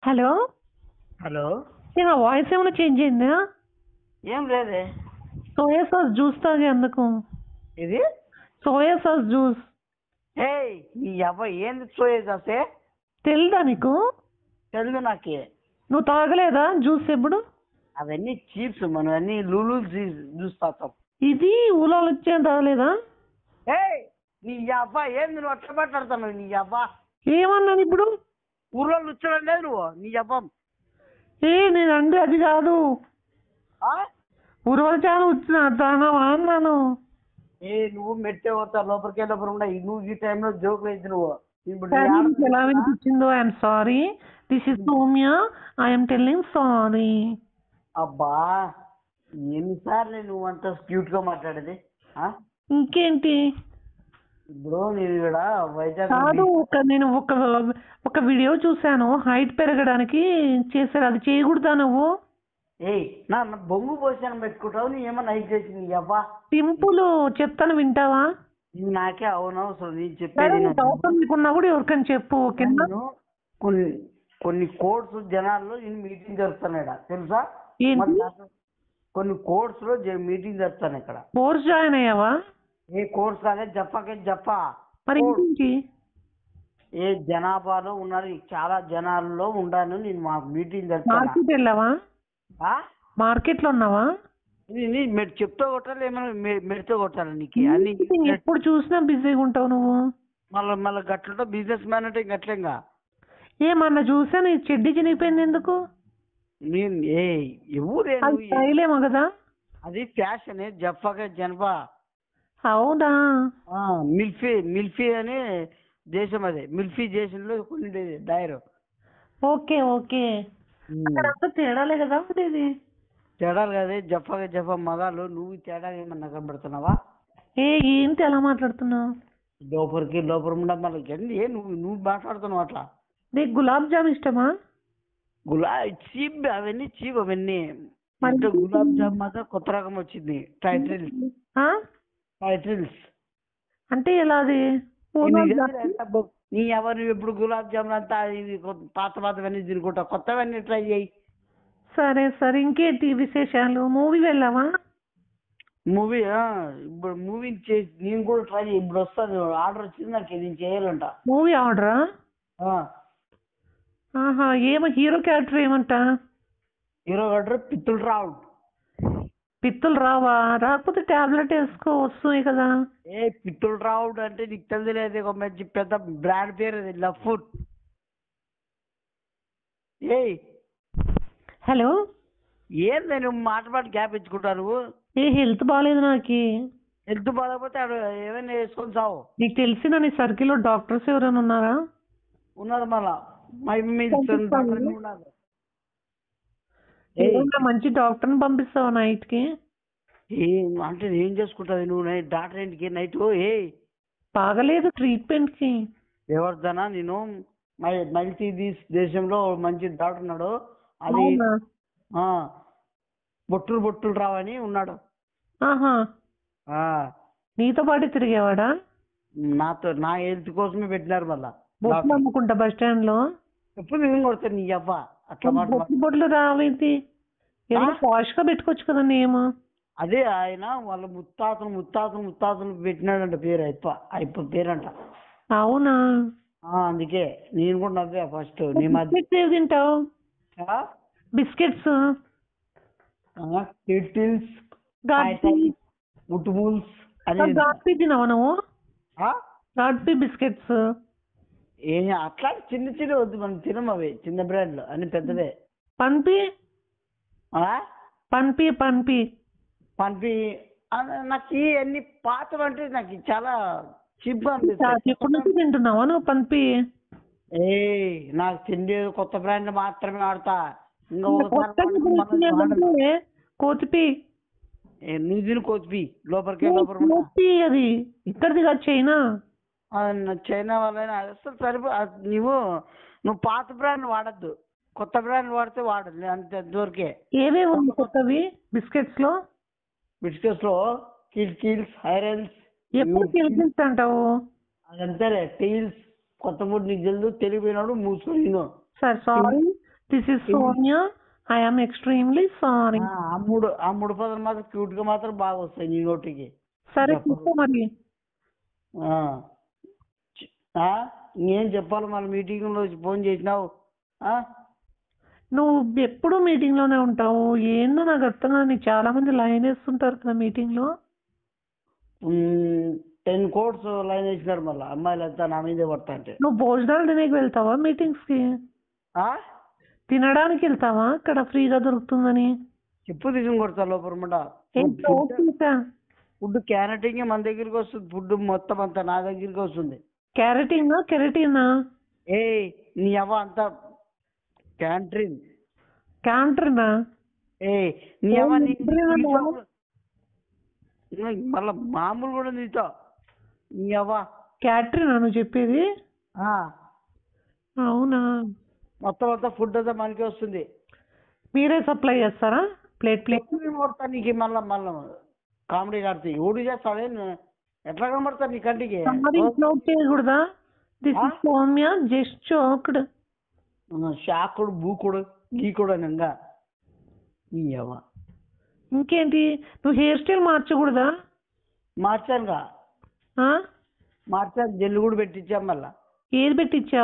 Hello! Hello! నా voice ఏమైనా change అయిందా? ఏం లేదే. సోయా సాస్ జ్యూస్ తాగేందుకు. ఇది సోయా సాస్ జ్యూస్ ఏయ్ నీ అవ్వ ఏంది సోయా సాసే? తెలీదా నీకు? తెలుగు నాకే. నువ్వు తాగలేదా జ్యూస్ ఎప్పుడు? అవన్నీ చీప్స్, మనం అన్ని లూలు జ్యూస్ తాగుతాం. ఇది ఊలాలు వచ్చేది తాగలేదా? ఏయ్ నీ అవ్వ ఏంది నువ్వు అట్లా మాట్లాడుతున్నావు? నీ అవ్వ ఏమన్నాను ఇప్పుడు? ఊర్లో వచ్చాడు లేదు నువ్వు. నీ అవ్వ నేను అంటే అది కాదు. ఆ? ఉరవచాను వచ్చిన తాగవా అన్నాను. నువ్వు మెట్టే పోతా లోపలికే లోపల ఉన్నాయి. నువ్వు ఈ టైంలో జోకులు అయితే నువ్వు ఇప్పుడు నీ సరే, ఆడ నీకు ఎలా వినిపించిందో I'm sorry. This is Soumya. I'm telling sorry. అబ్బా ఎన్నిసార్లు నువ్వు అంత క్యూట్ గా మాట్లాడేది? ఇంకేంటి? ఇప్పుడు నేను ఇక్కడ వైజాగ్ కాదు, నేను ఒక వీడియో చూశాను. హైట్ పెరగడానికి చేశారు. అది చేయకూడదా నువ్వు? నా బొంగు పోసాను పెట్టుకుంటావు. నీ ఏమన్నా హైట్ చేసింది అవ్వా? సింపుల్ చెప్తాను, వింటావా? నువ్వు నాకే అవనవసరం. నేను సరే, చెప్పేది నీకు అవసరం లేకున్నా కూడా ఎవరికైనా చెప్పు, ఓకేనా? కొన్ని కొన్ని కోర్సు జనాల్లో నేను మీటింగ్ జరుపుతాను తెలుసా? ఏంటి? కొన్ని కోర్స్ లో మీటింగ్ జరుపుతాను ఇక్కడ. కోర్స్ జాయిన్ అయ్యావా? ఏ కోర్స్ కాదే, చెప్పా. మరి ఏంటి? ఏ జనాభాలో ఉన్నారు, చాలా జనాల్లో ఉండాను నేను. మా మీటింగ్ జరుపుతాను. మార్కెట్ వెళ్ళావా? మార్కెట్ లో ఉన్నావా? మీరు చెప్తూ కొట్టాలి, ఏమైనా మెడితో కొట్టాలి నీకు అన్ని. ఎప్పుడు చూసినా బిజీగా ఉంటావు నువ్వు. మళ్ళీ గట్లతో బిజినెస్ మ్యాన్ అంటే గట్లేంగా. ఏమన్నా చూసాను, ఈ చెడ్డి చినిగిపోయింది ఎందుకు? నేను స్టైలేమో కదా. అది ఫ్యాషన్. జఫాగా జనపా. అవునా? మిల్ఫీ అనే దేశం, అదే మిల్ఫీ దేశంలో కొన్ని డైర్. Okay okay. అక్కడంతా తేడాలే కదా ఉండేది. తేడాలు కదే, జఫా మగాలు. నువ్వు తేడా ఏమన్నా కనబడుతున్నావా? ఏంటి అలా మాట్లాడుతున్నావు? లోపల మళ్ళీ నువ్వు మాట్లాడుతున్నావు అట్లా. నీకు గులాబ్ జామ్ ఇష్టమా? చీప్ అవన్నీ, చీప్ అవన్నీ. గులాబ్ జామ్ మాత్రం కొత్త రకం వచ్చింది. టైటిల్స్ అంటే ఎలా? అది నీ ఎవరు ఎప్పుడు గులాబ్ జామున్ అంతా ఇది పాతవన్నీ తినుకుంటా, కొత్తవన్నీ ట్రై చేయి. సరే సరే, ఇంకేంటి విశేషాలు? మూవీ వెళ్ళావా? మూవీ ఇప్పుడు మూవీ చేసి నేను కూడా ట్రై చేయి. ఇప్పుడు వస్తాను, ఆర్డర్ వచ్చింది నాకు, నేను చేయాలంట. మూవీ ఆర్డరా? ఏమో హీరో క్యారెక్టర్ ఏమంట? హీరో క్యారెక్టర్ పిత్తులు రావా? రాకపోతే టాబ్లెట్ వేసుకో, వస్తున్నాయి కదా. పిత్తులు రావుడ్ అంటే నీకు తెలియలేదు. ఒక మంచి పెద్ద బ్రాండ్ పేరు అది, లవ్ ఫుడ్. హలో! ఏంది నువ్వు మాట గ్యాప్ ఇచ్చుకుంటావు? హెల్త్ బాగాలేదు నాకు. హెల్త్ బాగాలేకపోతే ఏమైనా వేసుకొని సావు. నీకు తెలిసిన నీ సర్కిల్లో డాక్టర్స్ ఎవరైనా ఉన్నారా? ఉన్నారు. మళ్ళా మంచి డాక్టర్ని పంపిస్తావా నైట్ కి? అంటే ఏం చేసుకుంటావు నువ్వు? డాక్టర్ ఏంటికి నైట్? బాగలేదు ట్రీట్మెంట్ కి. ఎవరిదనా? నేను మల్టీ దేశంలో మంచి డాక్టర్ ఉన్నాడు. అది బొట్టులు రావని ఉన్నాడు. నీతో పాటు తిరిగేవాడా? నా హెల్త్ కోసమే పెట్టినారు. మళ్ళా బొట్లు అమ్ముకుంటా బస్ స్టాండ్ లో. ఎప్పుడు నేను కొడతాను నీ అవ్వ అట్లా బొట్లు రావేంటి? పాష్ గా పెట్టుకోవచ్చు కదా నేమ్. అదే ఆయన వాళ్ళ ముత్తాతలు పెట్టినాడంట పేరు. అయిపో పేరంట. అవునా? అందుకే నేను కూడా నవ్వా ఫస్ట్. తింటావు బిస్కెట్స్? తిన్నావా నువ్వు? బిస్కెట్స్ అట్లా చిన్న వద్దు, మనం తినం. అవి చిన్న బ్రాండ్లు అన్ని పెద్దవే. పన్పి నాకు అన్ని పాతవంటే నాకు చాలా చీప్ గా అనిపిస్తాయి. ఎప్పటి నుంచి తింటున్నావా నువ్వు పన్పి? నాకు తిండి కొత్త బ్రాండ్ మాత్రమే ఆడతా. కోతిపి. నువ్వు తిని కోతిపి లోపలికి. అది ఇక్కడిది కాదు, చైనా. చైనా వాళ్ళైనా అసలు సరిపో. నువ్వు పాత బ్రాండ్ వాడద్దు, కొత్త బ్రాండ్ వాడితే వాడదు. అంతే దొరికే. ఏవేవి కొత్తవి బిస్కెట్స్ లో? Kills, irons. ఎప్పుడు కిల్స్ అంటావు? అదంతేలే. టీల్స్ కొత్త ఫుడ్ నీకు తెలుసు. తెలిపోయినాడు మూసుకొని. సరే sorry, this is Sonia, I am extremely sorry. ఆ మూడు పదాలు మాత్రం క్యూట్ గా మాత్రం బాగా వస్తాయి నీ నోటికి. సరే చెప్పు. చెప్పు మరి. ఆ. నేను చెప్పాలి మన మీటింగ్ లో ఫోన్ చేసినావు. నువ్వు ఎప్పుడు మీటింగ్ లోనే ఉంటావు, ఏందో నాకు అర్థం కాదు. నీకు చాలా మంది లైన్ వేస్తుంటారు కదా మీటింగ్ లో. 10 కోట్స్ లైన్ వేసినారు, మళ్ళీ అమ్మాయిలు అంతా నా మీదే పడతా అంటే. నువ్వు భోజనాలు తినేకి వెళ్తావా మీటింగ్స్ కి? తినడానికి వెళ్తావా అక్కడ ఫ్రీగా దొరుకుతుందని? చెప్పు తీసుకుని కొడతా లోపల. ఫుడ్ క్యారెటింగ్ మన దగ్గరికి వస్తుంది, ఫుడ్ మొత్తం అంతా నా దగ్గరికి వస్తుంది. క్యారెటినా కెరటినా? నీ అవ్వ అంతా క్యాంట్రిన్. క్యాంట్రినా? నీ అవ్వ మళ్ళా మామూలు కూడా నీతో. నీ అవ్వ క్యాటరీనా నువ్వు చెప్పేది? అవునా? మొత్తం అంతా ఫుడ్ అంతా మనకే వస్తుంది. మీరే సప్లై చేస్తారా? ప్లేట్ కొడతా నీకు మళ్ళా కామెడీ కాడితే ఊడి చేస్తాడే, ఎట్లా కనబడతా నీ కంటికి? చేయకూడదా? Soumya just choked. షాకుడు బూకుడు గీకుడు నింగా. ఇంకేంటి, నువ్వు హెయిర్ స్టైల్ మార్చకూడదా? మార్చానుగా, మార్చాను. జెల్ కూడా పెట్టించాం మళ్ళా. ఏది పెట్టించా?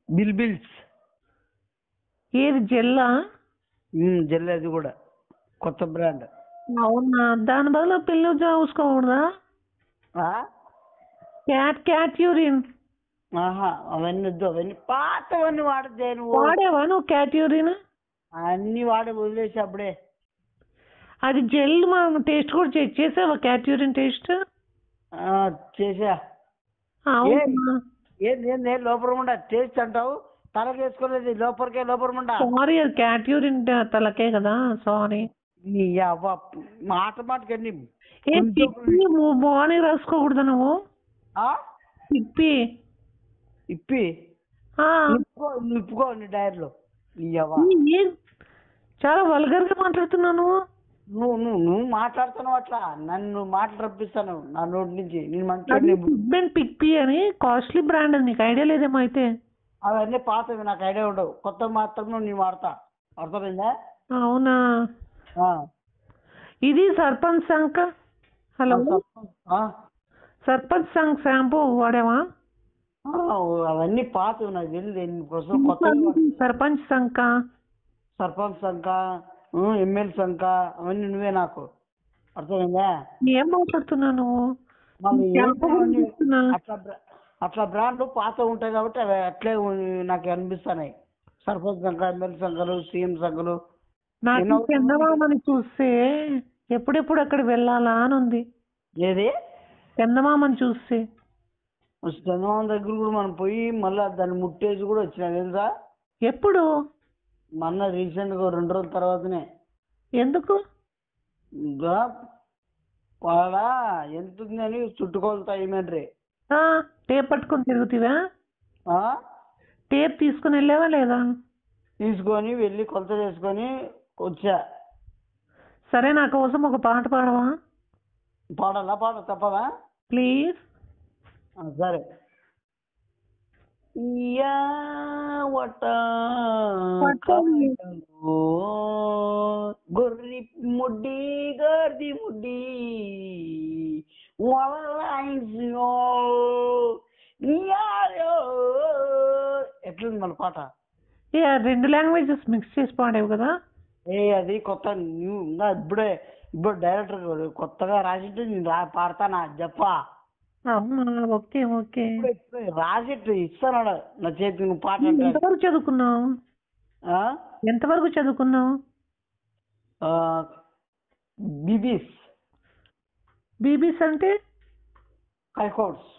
బిల్స్. ఏది జెల్లా? జెల్, అది కూడా కొత్త బ్రాండ్. అవునా? దాని బదులు పిల్లలు చూసుకోకూడదా? Cat urine. అవన్నీ వద్దు, అవన్నీ పాతవన్నీ వాడద్దే. నువ్వు వాడేవా నువ్వు క్యాట్ యూరిన్? అన్ని వాడే వదిలేసి అప్పుడే. అది జెల్ మనం టేస్ట్ కూడా చెక్ చేసావా? క్యాట్ యూరిన్ టేస్ట్ చేసా. ఏంది లోపల ఉండ టేస్ట్ అంటావు? తలకేసుకోలేదు, లోపలికే లోపల ఉండ. సారీ, అది క్యాట్ యూరిన్ తలకే కదా, సారీ. మాటకి మార్నింగ్ రాసుకోకూడదా నువ్వు? ఇప్పి నిప్పుకో నీ డైర్లో. చాలా వల్గర్ గా మాట్లాడుతున్నాను. నువ్వు మాట్లాడుతున్నావు అట్లా, నన్ను మాటలు రప్పిస్తాను నా నోటి నుంచి. నేను మంచి పిక్పీ అని కాస్ట్లీ బ్రాండ్, అది నీకు ఐడియా లేదేమో అయితే. అవన్నీ పాతవి, నాకు ఐడియా ఉండవు. కొత్త మాత్రం నేను వాడతా, అర్థమైందా? అవునా? ఇది సర్పంచ్ సంక్. హలో, సర్పంచ్ సంక్ షాంపూ వాడేవా? అవన్నీ పాతవి, నాకు తెలియదు. కొత్త సర్పంచ్ సంక, సర్పంచ్ సంక, ఎమ్మెల్యే సంక, అవన్నీ నువ్వే నాకు, అర్థమైందా? ఏం మాట్లాడుతున్నాను? అట్లా బ్రాండ్లు పాత ఉంటాయి కాబట్టి అవి అట్లే నాకు అనిపిస్తున్నాయి. సర్పంచ్ సంఘ, ఎమ్మెల్యే సంఘాలు, సీఎం సంఘాలు. నాకు చందమామని చూస్తే ఎప్పుడెప్పుడు అక్కడ వెళ్ళాలా అని ఉంది. ఏది? చందమామని చూస్తే. చందమామ దగ్గర కూడా మనం పోయి మళ్ళీ దాన్ని ముట్టేసి కూడా వచ్చినా తెలుసా? ఎప్పుడు? మొన్న రీసెంట్ గా 2 రోజుల తర్వాతనే. ఎందుకు? వాళ్ళ ఎంత ఉందని చుట్టుకొలతా ఏమేంట్రీ. టేప్ పట్టుకొని తిరుగుతావా? టేప్ తీసుకుని వెళ్ళావా లేదా? తీసుకొని వెళ్ళి కొలత చేసుకొని వచ్చా. సరే, నా కోసం ఒక పాట పాడవా? పాడాలా? పాట తప్పదా? ప్లీజ్. సరే. గొర్రి ముడ్డి గర్ది ముడ్డి ఎట్లుంది మన పాట? 2 లాంగ్వేజెస్ మిక్స్ చేసి పాడేవు కదా. అది కొత్త న్యూ, ఇప్పుడు డైరెక్టర్ కొత్తగా రాసిట్టు నేను పాడతానా చెప్పా? అవునా? Okay okay. రాసిట్టు ఇస్తానాడు నా చేతికి. నువ్వు పాట ఎంతవరకు చదువుకున్నావు? ఎంతవరకు చదువుకున్నావు? బీబీస్ అంటే హైకోర్ట్స్.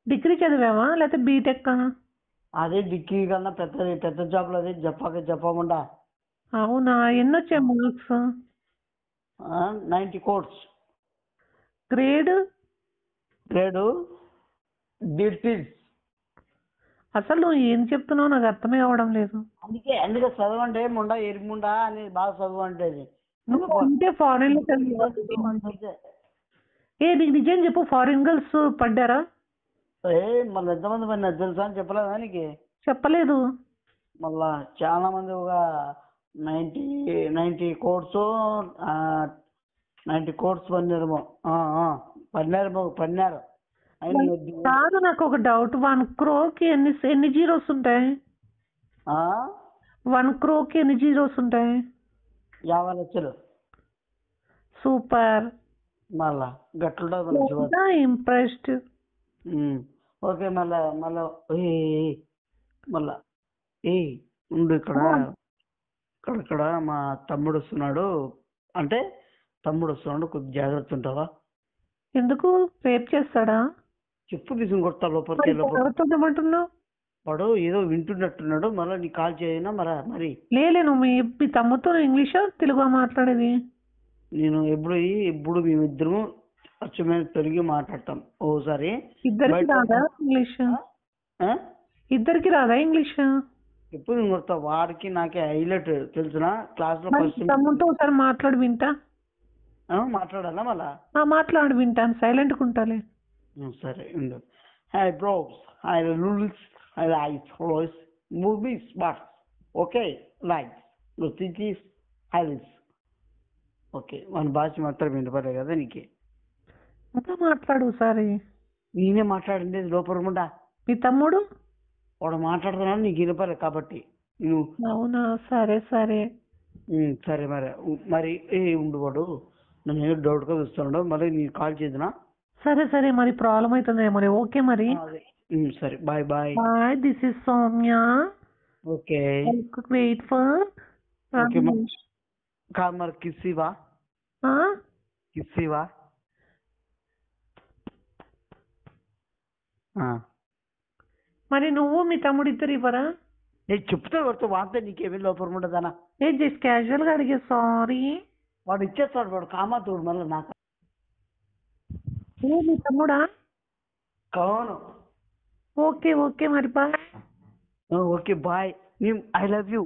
డిగ్రీ చదివావా లేకపోతే బీటెక్? అదే డిగ్రీ కన్నా పెద్ద జాబ్లు అదే చెప్పకుండా. అవునా? ఎన్ని వచ్చాయి మార్క్స్? 90 కోర్స్. గ్రేడ్ డిటీల్స్. అసలు నువ్వు ఏం చెప్తున్నావు నాకు అర్థమే అవడం లేదు. అందుకే చదవండి ముండా ఎరిముండా అని బాగా చదవండి. నువ్వు ఫారెన్ లో నీకు నిజం చెప్పు, ఫారిన్ గర్ల్స్ పడ్డారా? మళ్ళీ ఎంతమంది పడినా తెలుసా అని చెప్పలేదా నీకు? చెప్పలేదు. మళ్ళా చాలా మంది ఒక 90 కోర్స్ 90 కోర్స్ పన్నారేమో. పన్నారు కాదు, నాకు ఒక డౌట్. 1 crore ఎన్ని జీరోస్ ఉంటాయి? 1 crore ఎన్ని జీరోస్ ఉంటాయి? 50 లక్షలు. సూపర్. మళ్ళా గట్లుంటుంది ఇంప్రెస్డ్. ఓకే. మళ్ళా మళ్ళా ఉండు. ఇక్కడ మా తమ్ముడు వస్తున్నాడు. కొద్ది జాగ్రత్త ఉంటావా? ఎందుకు? రేప్ చేస్తాడా? చెప్పు తీసుకుని కొడతా లోపలికి. ఏమంటున్నావు? వాడు ఏదో వింటున్నట్టున్నాడు. మళ్ళీ నీ కాల్ చేయనా? మరి లేలే, నువ్వు మీ తమ్ముతో ఇంగ్లీషా తెలుగు మాట్లాడేది? నేను ఎప్పుడు మేమిద్దరము అచ్చమైన తెలుగు మాట్లాడతాం. ఓసారి ఇద్దరికి రాదా ఇంగ్లీష్? ఇద్దరికి రాదా ఇంగ్లీష్? ఎప్పుడు నేను కొడతా. వాడికి నాకే హైలైట్ తెలుసునా? క్లాస్ లో ఫస్ట్ తమ్ముతో ఒకసారి మాట్లాడి వింటా. మాట్లాడాలా? మళ్ళా మాట్లాడి వింటాను, సైలెంట్ గా ఉంటాలే. సరే ఉండు. Hi bros, hi rules, hi life రోస్ మూవీస్ స్మార్ట్. ఓకే లైక్ రుచిస్ హైల్స్. ఓకే, మన భాష మాత్రం వినపడే కదా నీకు. ఇంకా మాట్లాడు సరే. నేనే మాట్లాడింది లోపల ఉండా. మీ తమ్ముడు వాడు మాట్లాడుతున్నాడు, నీకు వినపడలేదు కాబట్టి నువ్వు. అవునా? సరే సరే సరే. మరి ఉండు. వాడు నన్ను ఏదో డౌట్గా చూస్తున్నాడు. మరి నేను కాల్ చేద్దునా? సరే సరే, మరి ప్రాబ్లం అవుతుంది మరి. ఓకే మరి. సరే, bye bye. Bye, this is Soumya. Okay, wait for. Okay. మరి కిస్ ఇవా? మరి నువ్వు మీ తమ్ముడు ఇద్దరు ఇవ్వరా? నేను చెప్తే కొడుతూ వాంతే నీకేమీ లోపల ఉండదనా? జస్ట్ క్యాజువల్ గా అడిగే, సారీ. వాడు ఇచ్చేస్తాడు. వాడు కామాతుడు. మళ్ళీ నాకు మీ తమ్ముడా? కాను. ఓకే ఓకే మరి bye. Okay bye. I love you.